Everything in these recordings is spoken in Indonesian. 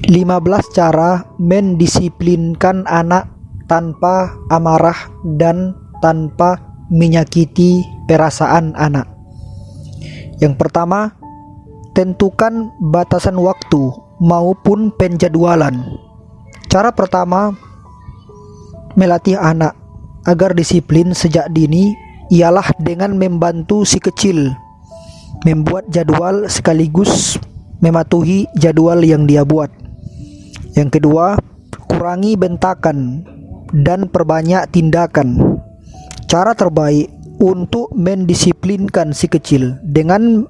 15 cara mendisiplinkan anak tanpa amarah dan tanpa menyakiti perasaan anak. Yang pertama, tentukan batasan waktu maupun penjadwalan. Cara pertama melatih anak agar disiplin sejak dini ialah dengan membantu si kecil membuat jadwal sekaligus mematuhi jadwal yang dia buat. Yang kedua, kurangi bentakan dan perbanyak tindakan. Cara terbaik untuk mendisiplinkan si kecil dengan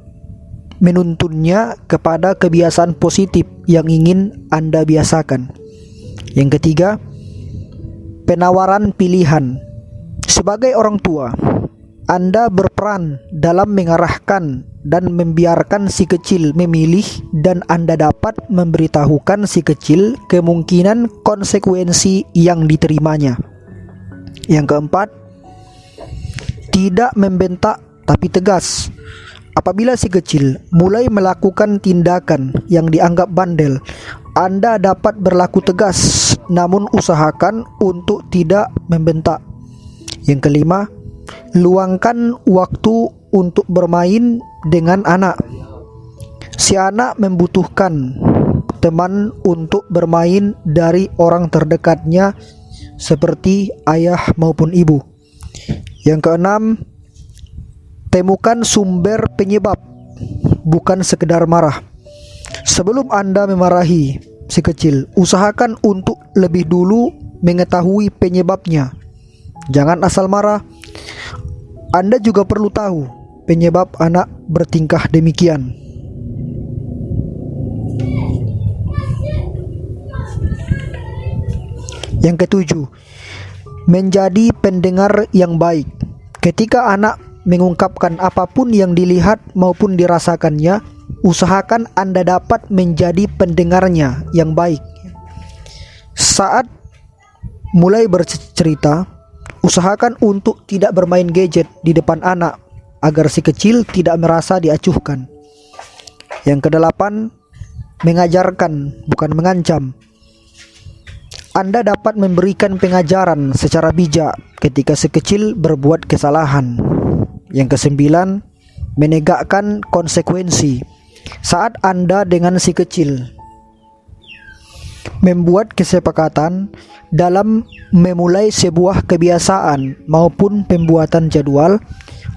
menuntunnya kepada kebiasaan positif yang ingin Anda biasakan. Yang ketiga, penawaran pilihan. Sebagai orang tua, Anda berperan dalam mengarahkan dan membiarkan si kecil memilih, dan Anda dapat memberitahukan si kecil kemungkinan konsekuensi yang diterimanya. Yang keempat, tidak membentak tapi tegas. Apabila si kecil mulai melakukan tindakan yang dianggap bandel, Anda dapat berlaku tegas, namun usahakan untuk tidak membentak. Yang kelima, luangkan waktu untuk bermain dengan anak. Si anak membutuhkan teman untuk bermain dari orang terdekatnya seperti ayah maupun ibu. Yang keenam, temukan sumber penyebab, bukan sekedar marah. Sebelum Anda memarahi si kecil, usahakan untuk lebih dulu mengetahui penyebabnya. Jangan asal marah. Anda juga perlu tahu penyebab anak bertingkah demikian. Yang ketujuh, menjadi pendengar yang baik. Ketika anak mengungkapkan apapun yang dilihat maupun dirasakannya, usahakan Anda dapat menjadi pendengarnya yang baik. Saat mulai bercerita, usahakan untuk tidak bermain gadget di depan anak agar si kecil tidak merasa diacuhkan. Yang kedelapan, mengajarkan bukan mengancam. Anda dapat memberikan pengajaran secara bijak ketika si kecil berbuat kesalahan. Yang kesembilan, menegakkan konsekuensi. Saat Anda dengan si kecil membuat kesepakatan dalam memulai sebuah kebiasaan maupun pembuatan jadwal,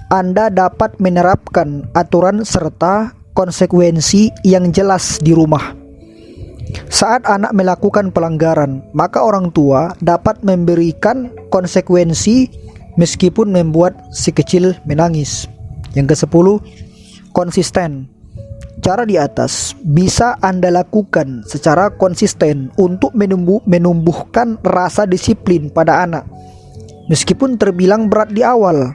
Anda dapat menerapkan aturan serta konsekuensi yang jelas di rumah. Saat anak melakukan pelanggaran, maka orang tua dapat memberikan konsekuensi meskipun membuat si kecil menangis. Yang ke-10, konsisten. Cara di atas bisa Anda lakukan secara konsisten untuk menumbuhkan rasa disiplin pada anak, meskipun terbilang berat di awal.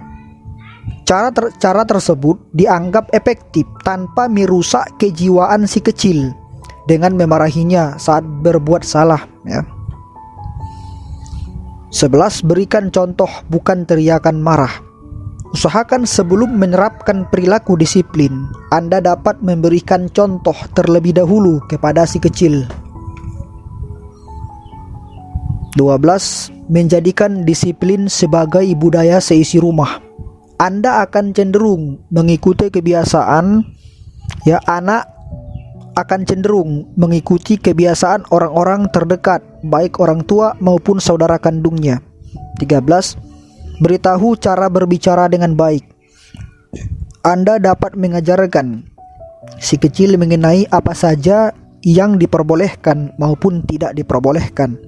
Cara tersebut dianggap efektif tanpa merusak kejiwaan si kecil dengan memarahinya saat berbuat salah. 11. Berikan contoh bukan teriakan marah. Usahakan sebelum menerapkan perilaku disiplin, Anda dapat memberikan contoh terlebih dahulu kepada si kecil. 12. Menjadikan disiplin sebagai budaya seisi rumah. Anda akan cenderung mengikuti kebiasaan, anak akan cenderung mengikuti kebiasaan orang-orang terdekat, baik orang tua maupun saudara kandungnya. 13. Beritahu cara berbicara dengan baik. Anda dapat mengajarkan si kecil mengenai apa saja yang diperbolehkan maupun tidak diperbolehkan.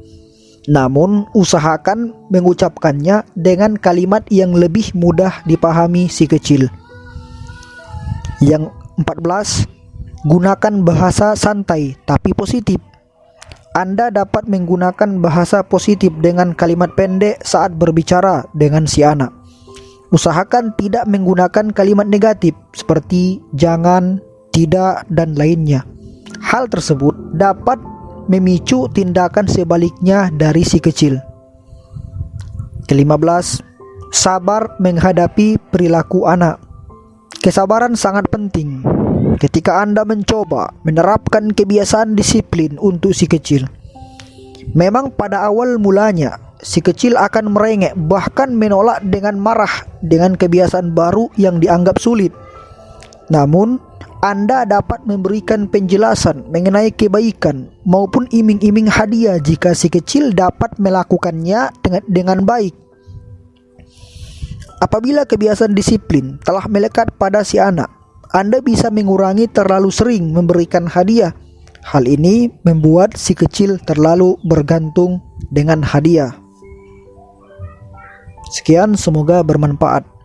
Namun, usahakan mengucapkannya dengan kalimat yang lebih mudah dipahami si kecil. Yang 14, gunakan bahasa santai tapi positif. Anda dapat menggunakan bahasa positif dengan kalimat pendek saat berbicara dengan si anak. Usahakan tidak menggunakan kalimat negatif seperti jangan, tidak, dan lainnya. Hal tersebut dapat memicu tindakan sebaliknya dari si kecil. Ke-15, sabar menghadapi perilaku anak. Kesabaran sangat penting ketika Anda mencoba menerapkan kebiasaan disiplin untuk si kecil. Memang pada awal mulanya si kecil akan merengek, bahkan menolak dengan marah dengan kebiasaan baru yang dianggap sulit. Namun, Anda dapat memberikan penjelasan mengenai kebaikan maupun iming-iming hadiah jika si kecil dapat melakukannya dengan baik. Apabila kebiasaan disiplin telah melekat pada si anak, Anda bisa mengurangi terlalu sering memberikan hadiah. Hal ini membuat si kecil terlalu bergantung dengan hadiah. Sekian, semoga bermanfaat.